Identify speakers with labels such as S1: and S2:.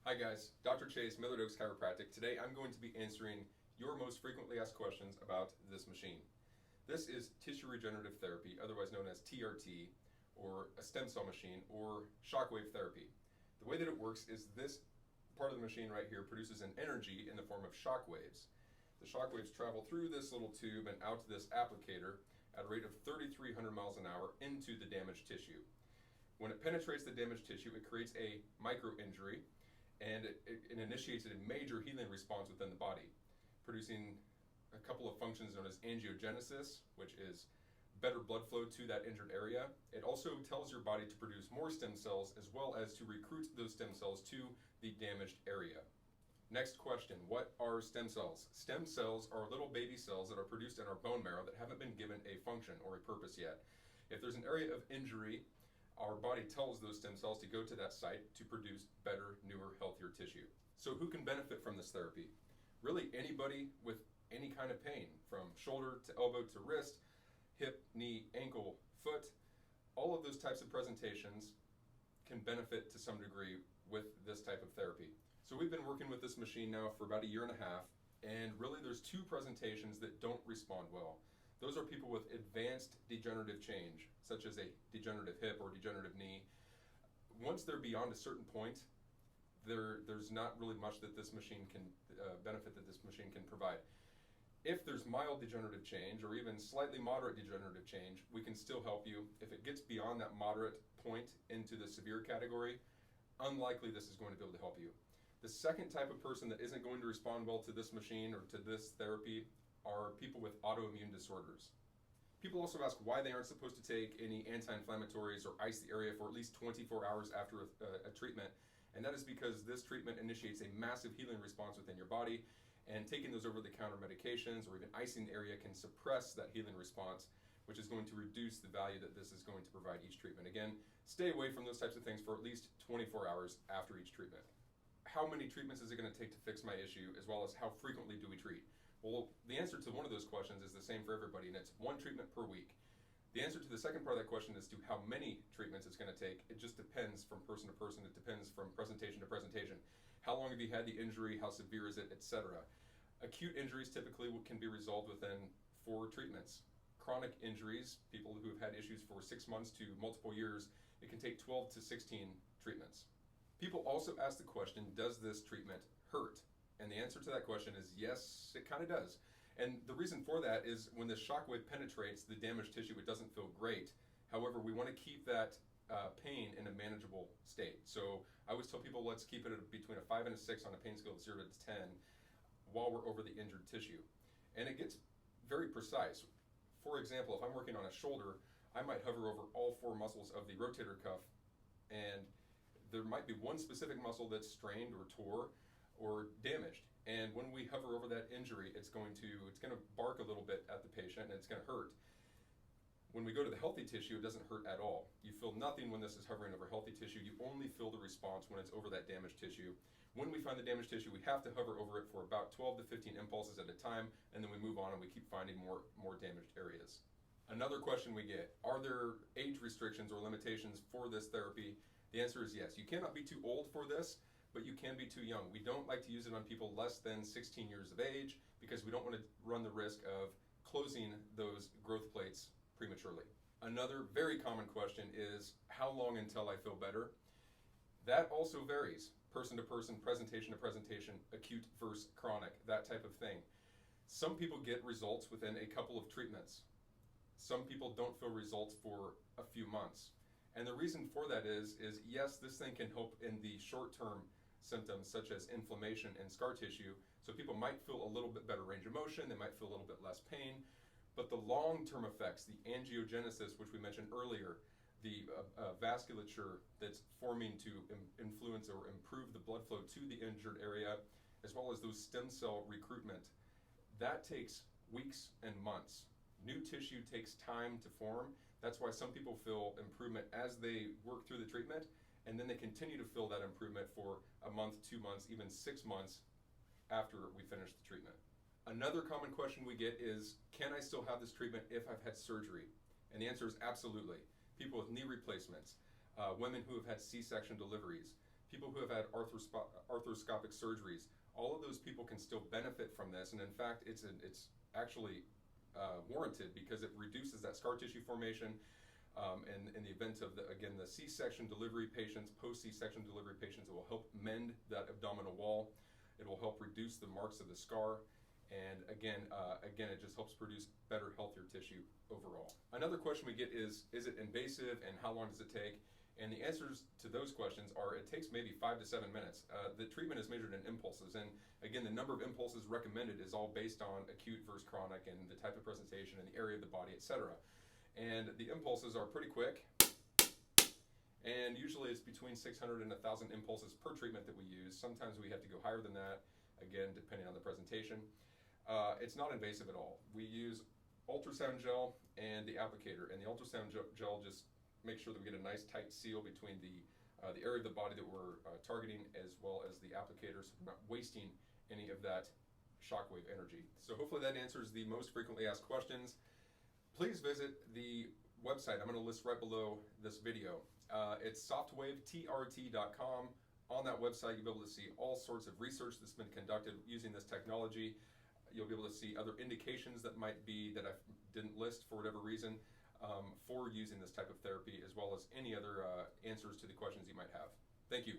S1: Hi guys, Dr. Chase, Millard Chiropractic. Today I'm going to be answering your most frequently asked questions about this machine. This is tissue regenerative therapy, otherwise known as TRT, or a stem cell machine, or shockwave therapy. The way that it works is this part of the machine right here produces an energy in the form of shock waves. The shock waves travel through this little tube and out to this applicator at a rate of 3,300 miles an hour into the damaged tissue. When it penetrates the damaged tissue, it creates a micro injury, and it initiates a major healing response within the body, producing a couple of functions known as angiogenesis, which is better blood flow to that injured area. It also tells your body to produce more stem cells, as well as to recruit those stem cells to the damaged area. Next question, what are stem cells? Stem cells are little baby cells that are produced in our bone marrow that haven't been given a function or a purpose yet. If there's an area of injury, our body tells those stem cells to go to that site to produce better, newer, healthier tissue. So who can benefit from this therapy? Really anybody with any kind of pain, from shoulder to elbow to wrist, hip, knee, ankle, foot. All of those types of presentations can benefit to some degree with this type of therapy. So we've been working with this machine now for about a year and a half, and really there's two presentations that don't respond well. Those are people with advanced degenerative change, such as a degenerative hip or degenerative knee. Once they're beyond a certain point, there's not really much that this machine can benefit that this machine can provide. If there's mild degenerative change or even slightly moderate degenerative change, we can still help you. If it gets beyond that moderate point into the severe category, unlikely this is going to be able to help you. The second type of person that isn't going to respond well to this machine or to this therapy are people with autoimmune disorders. People also ask why they aren't supposed to take any anti-inflammatories or ice the area for at least 24 hours after a treatment, and that is because this treatment initiates a massive healing response within your body, and taking those over-the-counter medications or even icing the area can suppress that healing response, which is going to reduce the value that this is going to provide each treatment. Again, stay away from those types of things for at least 24 hours after each treatment. How many treatments is it going to take to fix my issue, as well as how frequently do we treat? Well, the answer to one of those questions is the same for everybody, and it's one treatment per week. The answer to the second part of that question as to how many treatments it's going to take, it just depends from person to person. It depends from presentation to presentation. How long have you had the injury? How severe is it? Etc. Acute injuries typically can be resolved within 4 treatments. Chronic injuries, people who have had issues for 6 months to multiple years, it can take 12 to 16 treatments. People also ask the question, does this treatment hurt? And the answer to that question is yes, it kind of does. And the reason for that is when the shockwave penetrates the damaged tissue, it doesn't feel great. However, we want to keep that pain in a manageable state. So I always tell people, let's keep it at between a 5 and a 6 on a pain scale of 0 to 10 while we're over the injured tissue. And it gets very precise. For example, if I'm working on a shoulder, I might hover over all 4 muscles of the rotator cuff, and there might be one specific muscle that's strained or tore or damaged. And when we hover over that injury, it's going to bark a little bit at the patient, and it's going to hurt. When we go to the healthy tissue, it doesn't hurt at all. You feel nothing when this is hovering over healthy tissue. You only feel the response when it's over that damaged tissue. When we find the damaged tissue, we have to hover over it for about 12 to 15 impulses at a time, and then we move on and we keep finding more damaged areas. Another question we get, are there age restrictions or limitations for this therapy? The answer is yes. You cannot be too old for this, but you can be too young. We don't like to use it on people less than 16 years of age because we don't want to run the risk of closing those growth plates prematurely. Another very common question is, how long until I feel better? That also varies, person to person, presentation to presentation, acute versus chronic, that type of thing. Some people get results within a couple of treatments. Some people don't feel results for a few months. And the reason for that is yes, this thing can help in the short-term symptoms such as inflammation and scar tissue. So people might feel a little bit better range of motion, they might feel a little bit less pain, but the long-term effects, the angiogenesis, which we mentioned earlier, the vasculature that's forming to influence or improve the blood flow to the injured area, as well as those stem cell recruitment, that takes weeks and months. New tissue takes time to form. That's why some people feel improvement as they work through the treatment, and then they continue to feel that improvement for a month, 2 months, even 6 months after we finish the treatment. Another common question we get is, can I still have this treatment if I've had surgery? And the answer is absolutely. People with knee replacements, women who have had C-section deliveries, people who have had arthroscopic surgeries. All of those people can still benefit from this, and in fact, it's actually warranted because it reduces that scar tissue formation. And in the event of, the C-section delivery patients, post-C-section delivery patients, it will help mend that abdominal wall. It will help reduce the marks of the scar. And again, it just helps produce better, healthier tissue overall. Another question we get is it invasive and how long does it take? And the answers to those questions are it takes maybe 5 to 7 minutes. The treatment is measured in impulses. And again, the number of impulses recommended is all based on acute versus chronic and the type of presentation and the area of the body, etc. And the impulses are pretty quick. And usually it's between 600 and 1,000 impulses per treatment that we use. Sometimes we have to go higher than that, again, depending on the presentation. It's not invasive at all. We use ultrasound gel and the applicator. And the ultrasound gel just makes sure that we get a nice tight seal between the area of the body that we're targeting as well as the applicator, so we're not wasting any of that shockwave energy. So hopefully that answers the most frequently asked questions. Please visit the website I'm going to list right below this video. It's softwavetrt.com. On that website, you'll be able to see all sorts of research that's been conducted using this technology. You'll be able to see other indications that might be that I didn't list for whatever reason for using this type of therapy, as well as any other answers to the questions you might have. Thank you.